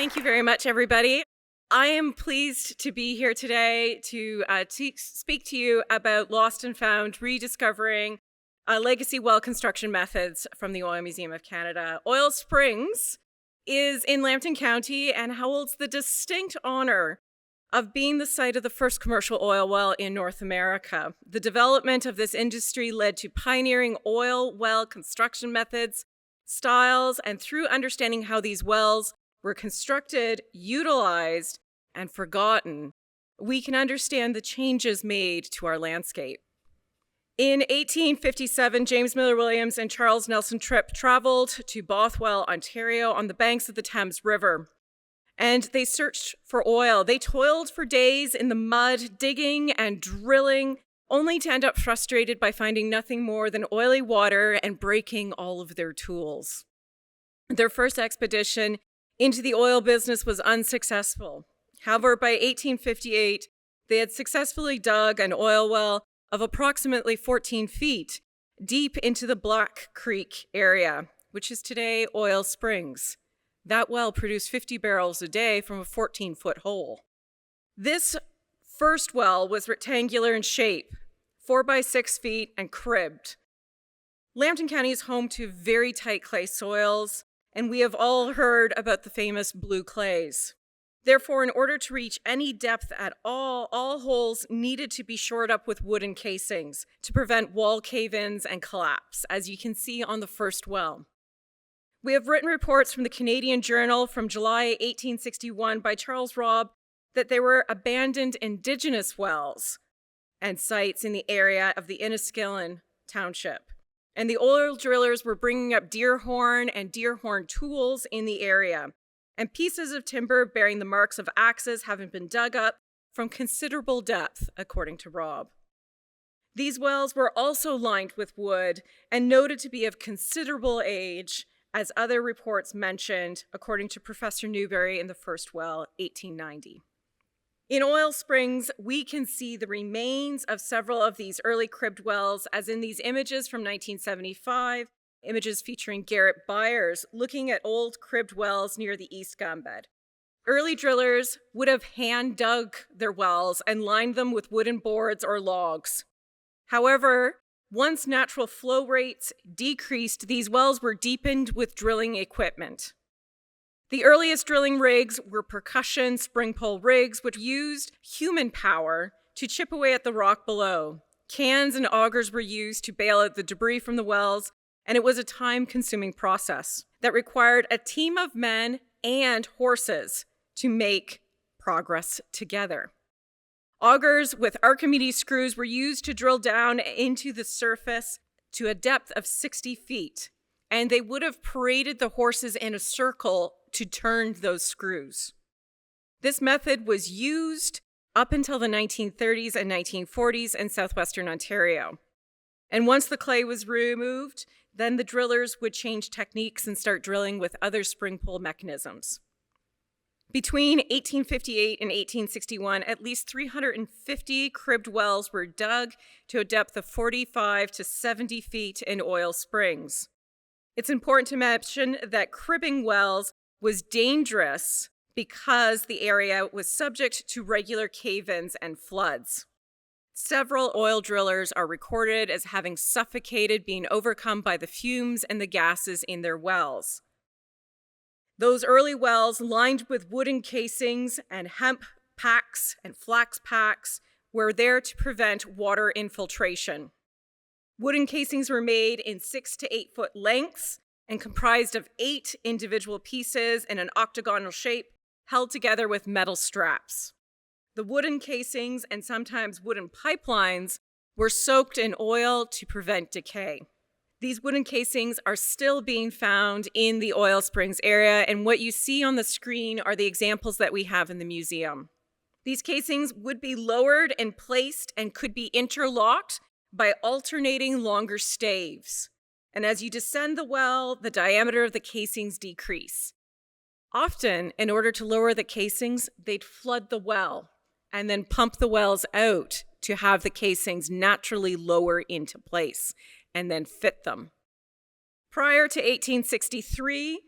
Thank you very much, everybody. I am pleased to be here today to speak to you about lost and found, rediscovering legacy well construction methods from the Oil Museum of Canada. Oil Springs is in Lambton County and holds the distinct honor of being the site of the first commercial oil well in North America. The development of this industry led to pioneering oil well construction methods, styles, and through understanding how these wells were constructed, utilized, and forgotten, we can understand the changes made to our landscape. In 1857, James Miller Williams and Charles Nelson Tripp traveled to Bothwell, Ontario, on the banks of the Thames River, and they searched for oil. They toiled for days in the mud, digging and drilling, only to end up frustrated by finding nothing more than oily water and breaking all of their tools. Their first expedition into the oil business was unsuccessful. However, by 1858, they had successfully dug an oil well of approximately 14 feet deep into the Black Creek area, which is today Oil Springs. That well produced 50 barrels a day from a 14-foot hole. This first well was rectangular in shape, 4 by 6 feet, and cribbed. Lambton County is home to very tight clay soils, and we have all heard about the famous blue clays. Therefore, in order to reach any depth at all holes needed to be shored up with wooden casings to prevent wall cave-ins and collapse, as you can see on the first well. We have written reports from the Canadian Journal from July 1861 by Charles Robb that there were abandoned Indigenous wells and sites in the area of the Enniskillen Township. And the oil drillers were bringing up deer horn and deer horn tools in the area, and pieces of timber bearing the marks of axes having been dug up from considerable depth, according to Robb. These wells were also lined with wood and noted to be of considerable age, as other reports mentioned, according to Professor Newberry in the first well, 1890. In Oil Springs, we can see the remains of several of these early cribbed wells, as in these images from 1975, images featuring Garrett Byers looking at old cribbed wells near the East Gumbed. Early drillers would have hand dug their wells and lined them with wooden boards or logs. However, once natural flow rates decreased, these wells were deepened with drilling equipment. The earliest drilling rigs were percussion spring pole rigs, which used human power to chip away at the rock below. Cans and augers were used to bail out the debris from the wells, and it was a time-consuming process that required a team of men and horses to make progress together. Augers with Archimedes screws were used to drill down into the surface to a depth of 60 feet, and they would have paraded the horses in a circle to turn those screws. This method was used up until the 1930s and 1940s in southwestern Ontario. And once the clay was removed, then the drillers would change techniques and start drilling with other spring pole mechanisms. Between 1858 and 1861, at least 350 cribbed wells were dug to a depth of 45 to 70 feet in Oil Springs. It's important to mention that cribbing wells was dangerous because the area was subject to regular cave-ins and floods. Several oil drillers are recorded as having suffocated, being overcome by the fumes and the gases in their wells. Those early wells, lined with wooden casings and hemp packs and flax packs, were there to prevent water infiltration. Wooden casings were made in 6 to 8 foot lengths and comprised of 8 individual pieces in an octagonal shape, held together with metal straps. The wooden casings and sometimes wooden pipelines were soaked in oil to prevent decay. These wooden casings are still being found in the Oil Springs area, and what you see on the screen are the examples that we have in the museum. These casings would be lowered and placed and could be interlocked by alternating longer staves. And as you descend the well, the diameter of the casings decrease. Often, in order to lower the casings, they'd flood the well and then pump the wells out to have the casings naturally lower into place and then fit them. Prior to 1863,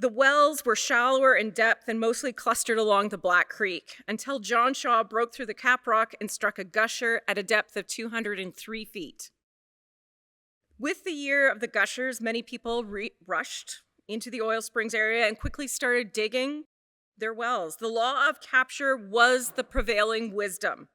The wells were shallower in depth and mostly clustered along the Black Creek until John Shaw broke through the caprock and struck a gusher at a depth of 203 feet. With the year of the gushers, many people rushed into the oil springs area and quickly started digging their wells. The law of capture was the prevailing wisdom.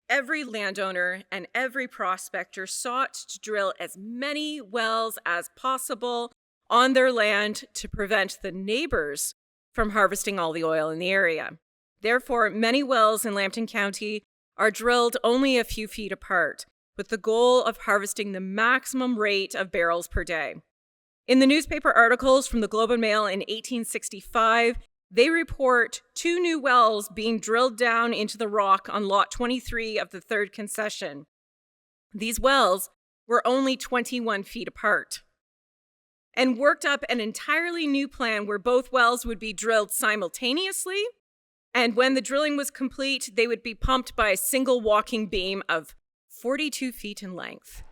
Every landowner and every prospector sought to drill as many wells as possible on their land to prevent the neighbors from harvesting all the oil in the area. Therefore, many wells in Lambton County are drilled only a few feet apart, with the goal of harvesting the maximum rate of barrels per day. In the newspaper articles from the Globe and Mail in 1865, they report 2 new wells being drilled down into the rock on Lot 23 of the 3rd concession. These wells were only 21 feet apart, and worked up an entirely new plan where both wells would be drilled simultaneously, and when the drilling was complete, they would be pumped by a single walking beam of 42 feet in length.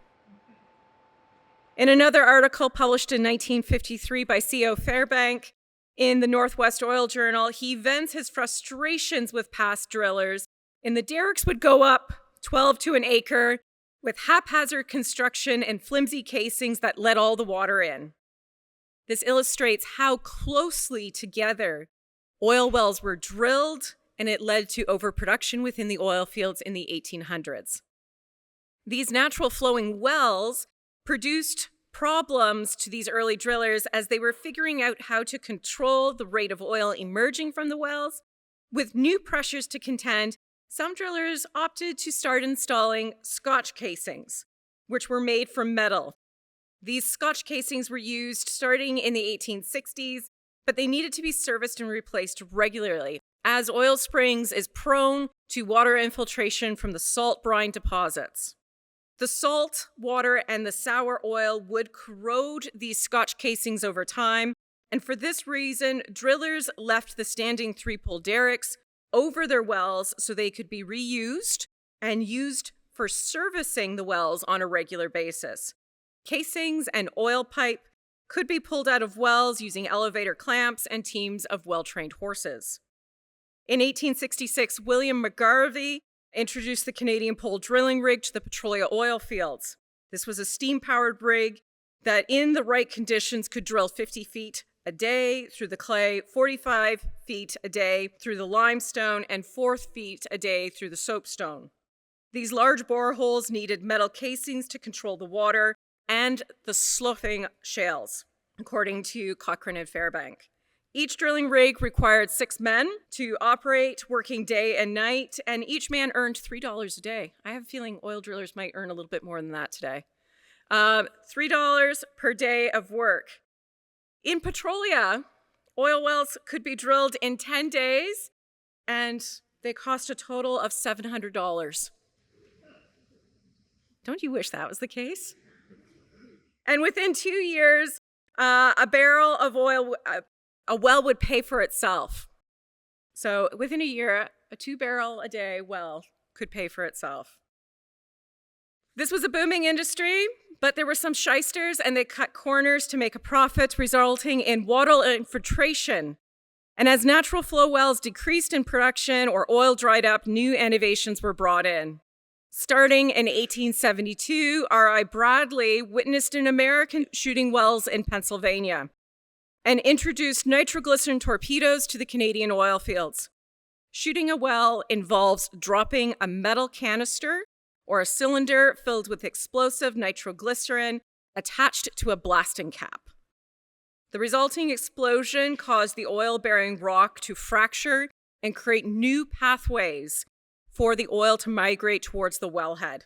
In another article published in 1953 by C.O. Fairbank in the Northwest Oil Journal, he vents his frustrations with past drillers. And the derricks would go up 12 to an acre with haphazard construction and flimsy casings that let all the water in. This illustrates how closely together oil wells were drilled, and it led to overproduction within the oil fields in the 1800s. These natural flowing wells produced problems to these early drillers as they were figuring out how to control the rate of oil emerging from the wells. With new pressures to contend, some drillers opted to start installing Scotch casings, which were made from metal. These Scotch casings were used starting in the 1860s, but they needed to be serviced and replaced regularly, as oil springs is prone to water infiltration from the salt brine deposits. The salt water and the sour oil would corrode these Scotch casings over time, and for this reason, drillers left the standing 3-pole derricks over their wells so they could be reused and used for servicing the wells on a regular basis. Casings and oil pipe could be pulled out of wells using elevator clamps and teams of well-trained horses. In 1866, William McGarvey introduced the Canadian pole drilling rig to the petroleum oil fields. This was a steam-powered rig that, in the right conditions, could drill 50 feet a day through the clay, 45 feet a day through the limestone, and 4 feet a day through the soapstone. These large boreholes needed metal casings to control the water and the sloughing shales, according to Cochrane and Fairbank. Each drilling rig required 6 men to operate, working day and night, and each man earned $3 a day. I have a feeling oil drillers might earn a little bit more than that today. $3 per day of work. In Petrolia, oil wells could be drilled in 10 days, and they cost a total of $700. Don't you wish that was the case? And within 2 years, a barrel of oil, a well would pay for itself. So within a year, a 2-barrel-a-day well could pay for itself. This was a booming industry, but there were some shysters, and they cut corners to make a profit, resulting in water infiltration. And as natural flow wells decreased in production or oil dried up, new innovations were brought in. Starting in 1872, R.I. Bradley witnessed an American shooting wells in Pennsylvania and introduced nitroglycerin torpedoes to the Canadian oil fields. Shooting a well involves dropping a metal canister or a cylinder filled with explosive nitroglycerin attached to a blasting cap. The resulting explosion caused the oil-bearing rock to fracture and create new pathways for the oil to migrate towards the wellhead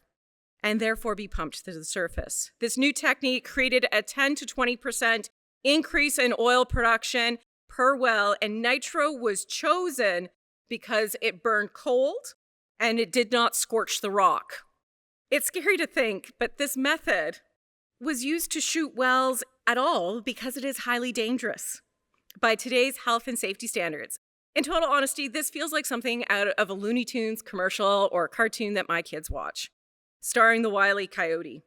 and therefore be pumped to the surface. This new technique created a 10 to 20% increase in oil production per well, and nitro was chosen because it burned cold and it did not scorch the rock. It's scary to think, but this method was used to shoot wells at all because it is highly dangerous by today's health and safety standards. In total honesty, this feels like something out of a Looney Tunes commercial or a cartoon that my kids watch, starring the Wile E. Coyote.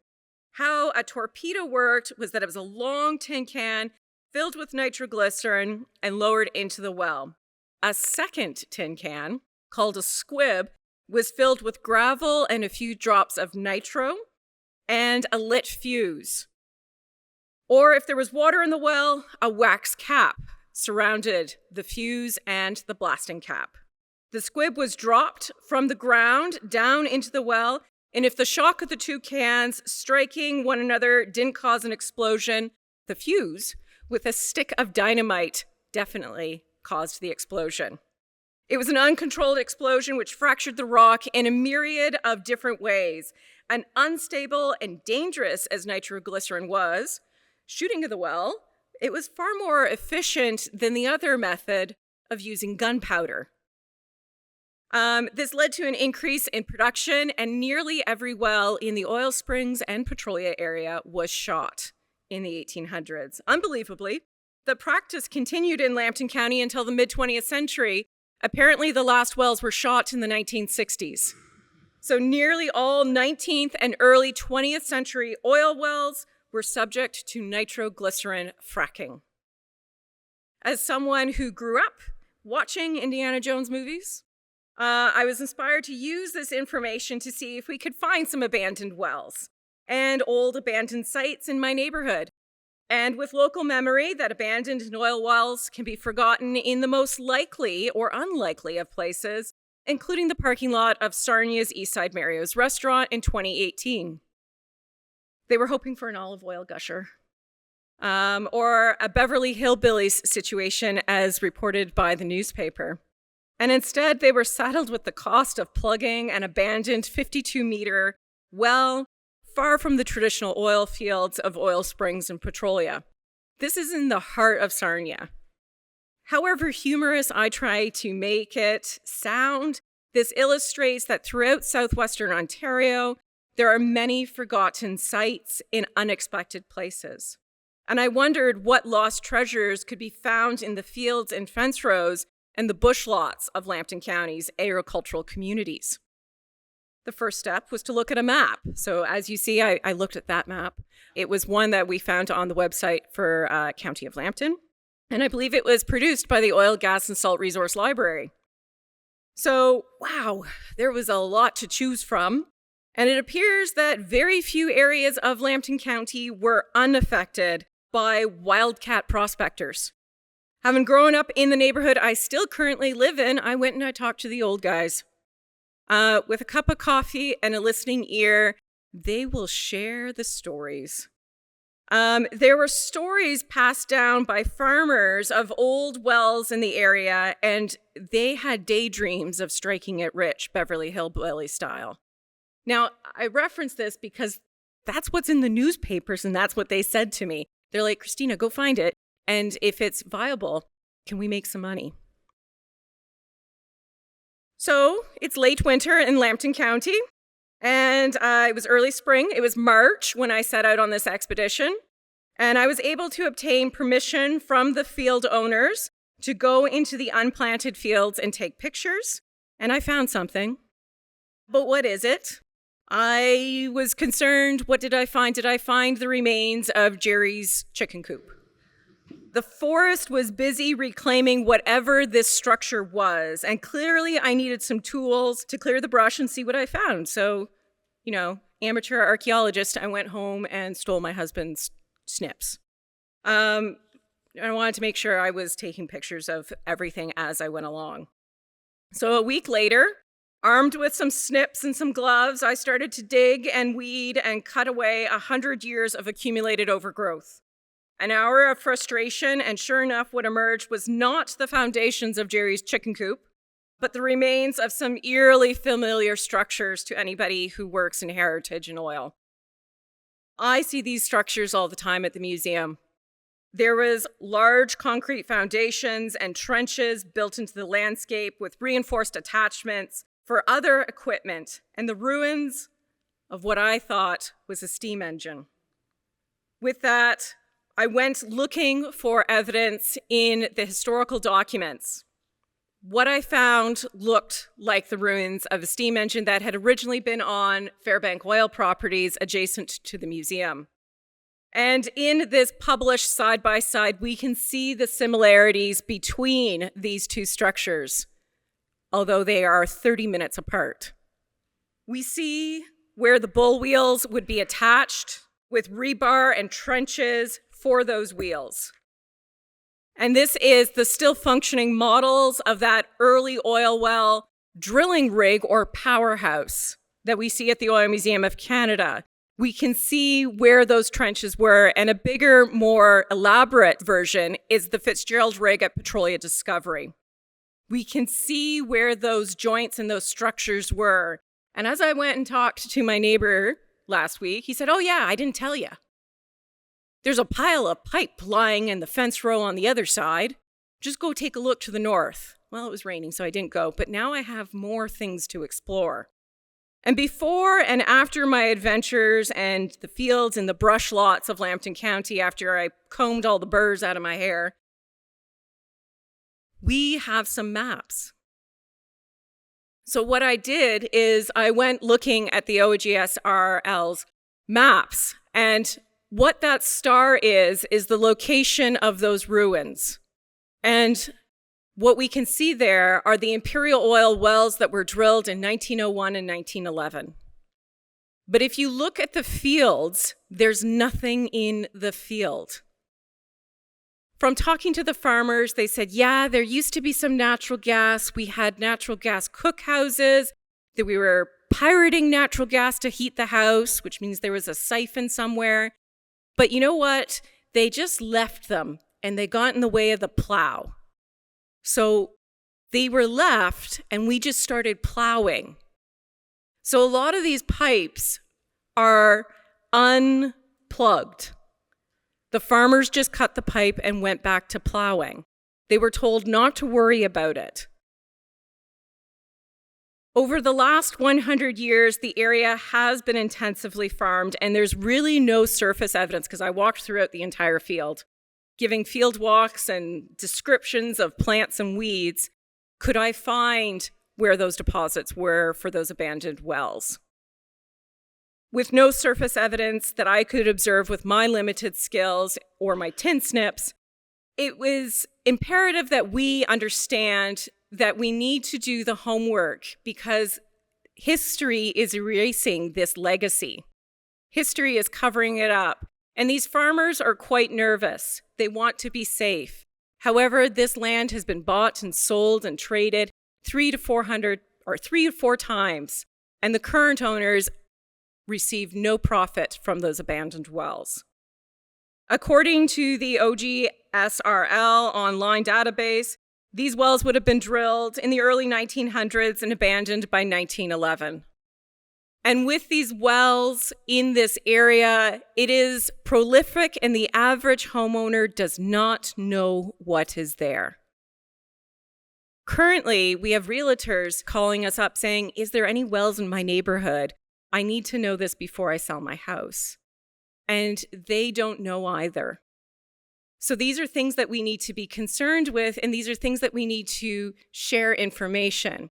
How a torpedo worked was that it was a long tin can filled with nitroglycerin, and lowered into the well. A second tin can, called a squib, was filled with gravel and a few drops of nitro and a lit fuse. Or if there was water in the well, a wax cap surrounded the fuse and the blasting cap. The squib was dropped from the ground down into the well, and if the shock of the two cans striking one another didn't cause an explosion, the fuse, with a stick of dynamite, definitely caused the explosion. It was an uncontrolled explosion which fractured the rock in a myriad of different ways. And unstable and dangerous as nitroglycerin was, shooting of the well, it was far more efficient than the other method of using gunpowder. This led to an increase in production, and nearly every well in the oil springs and petroleum area was shot in the 1800s. Unbelievably, the practice continued in Lambton County until the mid-20th century. Apparently, the last wells were shot in the 1960s. So nearly all 19th and early 20th century oil wells were subject to nitroglycerin fracking. As someone who grew up watching Indiana Jones movies, I was inspired to use this information to see if we could find some abandoned wells and old abandoned sites in my neighborhood. And with local memory that abandoned oil wells can be forgotten in the most likely or unlikely of places, including the parking lot of Sarnia's Eastside Mario's restaurant in 2018. They were hoping for an olive oil gusher, or a Beverly Hillbillies situation as reported by the newspaper. And instead, they were saddled with the cost of plugging an abandoned 52-meter well far from the traditional oil fields of oil springs and petroleum. This is in the heart of Sarnia. However humorous I try to make it sound, this illustrates that throughout southwestern Ontario, there are many forgotten sites in unexpected places. And I wondered what lost treasures could be found in the fields and fence rows and the bush lots of Lambton County's agricultural communities. The first step was to look at a map. So as you see, I looked at that map. It was one that we found on the website for County of Lambton. And I believe it was produced by the Oil, Gas, and Salt Resource Library. So, wow, there was a lot to choose from. And it appears that very few areas of Lambton County were unaffected by Wildcat prospectors. Having grown up in the neighborhood I still currently live in, I went and I talked to the old guys. With a cup of coffee and a listening ear, they will share the stories. There were stories passed down by farmers of old wells in the area, and they had daydreams of striking it rich, Beverly Hillbilly style. Now, I reference this because that's what's in the newspapers, and that's what they said to me. They're like, Christina, go find it, and if it's viable, can we make some money? So it's late winter in Lambton County, and it was early spring. It was March when I set out on this expedition, and I was able to obtain permission from the field owners to go into the unplanted fields and take pictures, and I found something. But what is it? I was concerned. What did I find? Did I find the remains of Jerry's chicken coop? The forest was busy reclaiming whatever this structure was, and clearly I needed some tools to clear the brush and see what I found. So, amateur archaeologist, I went home and stole my husband's snips. I wanted to make sure I was taking pictures of everything as I went along. So a week later, armed with some snips and some gloves, I started to dig and weed and cut away 100 years of accumulated overgrowth. An hour of frustration, and sure enough, what emerged was not the foundations of Jerry's chicken coop, but the remains of some eerily familiar structures to anybody who works in heritage and oil. I see these structures all the time at the museum. There was large concrete foundations and trenches built into the landscape with reinforced attachments for other equipment, and the ruins of what I thought was a steam engine. With that, I went looking for evidence in the historical documents. What I found looked like the ruins of a steam engine that had originally been on Fairbank oil properties adjacent to the museum. And in this published side-by-side, we can see the similarities between these two structures, although they are 30 minutes apart. We see where the bull wheels would be attached with rebar and trenches for those wheels. And this is the still functioning models of that early oil well drilling rig or powerhouse that we see at the Oil Museum of Canada. We can see where those trenches were, and a bigger, more elaborate version is the Fitzgerald rig at Rediscovering. We can see where those joints and those structures were. And as I went and talked to my neighbor last week, he said, "Oh yeah, I didn't tell you. There's a pile of pipe lying in the fence row on the other side. Just go take a look to the north." Well, it was raining, so I didn't go, but now I have more things to explore. And before and after my adventures and the fields and the brush lots of Lambton County, after I combed all the burrs out of my hair, we have some maps. So what I did is I went looking at the OGSRL's maps, and what that star is the location of those ruins. And what we can see there are the imperial oil wells that were drilled in 1901 and 1911. But if you look at the fields, there's nothing in the field. From talking to the farmers, they said, yeah, there used to be some natural gas. We had natural gas cookhouses, that we were pirating natural gas to heat the house, which means there was a siphon somewhere. But you know what? They just left them, and they got in the way of the plow. So they were left, and we just started plowing. So a lot of these pipes are unplugged. The farmers just cut the pipe and went back to plowing. They were told not to worry about it. Over the last 100 years, the area has been intensively farmed, and there's really no surface evidence, because I walked throughout the entire field, giving field walks and descriptions of plants and weeds. Could I find where those deposits were for those abandoned wells? With no surface evidence that I could observe with my limited skills or my tin snips, it was imperative that we understand that we need to do the homework, because history is erasing this legacy. History is covering it up. And these farmers are quite nervous. They want to be safe. However, this land has been bought and sold and traded 3 to 4 times, and the current owners receive no profit from those abandoned wells. According to the OGSRL online database, these wells would have been drilled in the early 1900s and abandoned by 1911. And with these wells in this area, it is prolific, and the average homeowner does not know what is there. Currently, we have realtors calling us up saying, "Is there any wells in my neighborhood? I need to know this before I sell my house." And they don't know either. So these are things that we need to be concerned with, and these are things that we need to share information.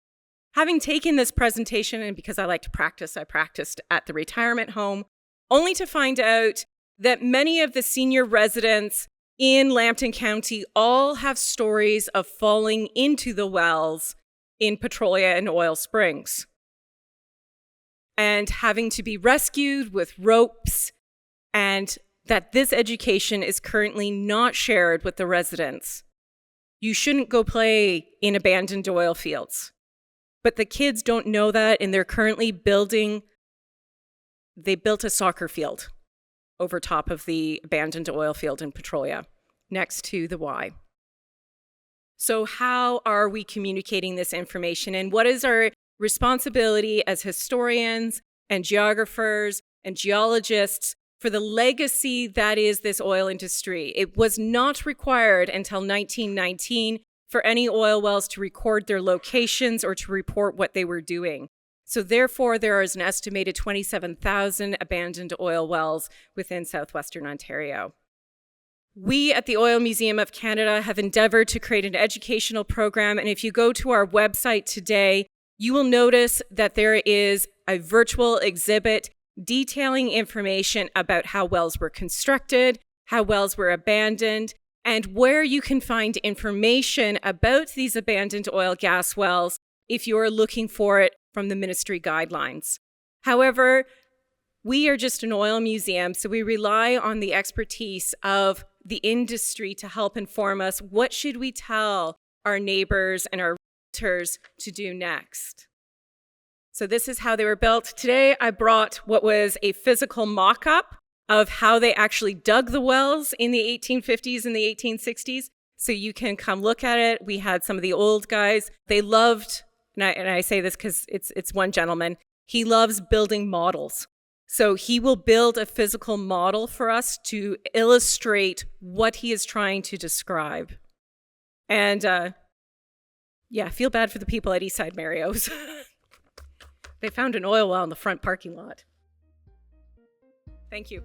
Having taken this presentation, and because I like to practice, I practiced at the retirement home, only to find out that many of the senior residents in Lambton County all have stories of falling into the wells in Petroleum and Oil Springs and having to be rescued with ropes, and that this education is currently not shared with the residents. You shouldn't go play in abandoned oil fields. But the kids don't know that, and they're currently they built a soccer field over top of the abandoned oil field in Petroleum, next to the Y. So how are we communicating this information, and what is our responsibility as historians and geographers and geologists for the legacy that is this oil industry? It was not required until 1919 for any oil wells to record their locations or to report what they were doing. So therefore, there is an estimated 27,000 abandoned oil wells within southwestern Ontario. We at the Oil Museum of Canada have endeavored to create an educational program, and if you go to our website today, you will notice that there is a virtual exhibit detailing information about how wells were constructed, how wells were abandoned, and where you can find information about these abandoned oil gas wells if you're looking for it from the ministry guidelines. However, we are just an oil museum, so we rely on the expertise of the industry to help inform us what should we tell our neighbors and our realtors to do next. So this is how they were built. Today, I brought what was a physical mock-up of how they actually dug the wells in the 1850s and the 1860s. So you can come look at it. We had some of the old guys. They loved, and I say this because it's one gentleman, he loves building models. So he will build a physical model for us to illustrate what he is trying to describe. And yeah, feel bad for the people at Eastside Mario's. They found an oil well in the front parking lot. Thank you.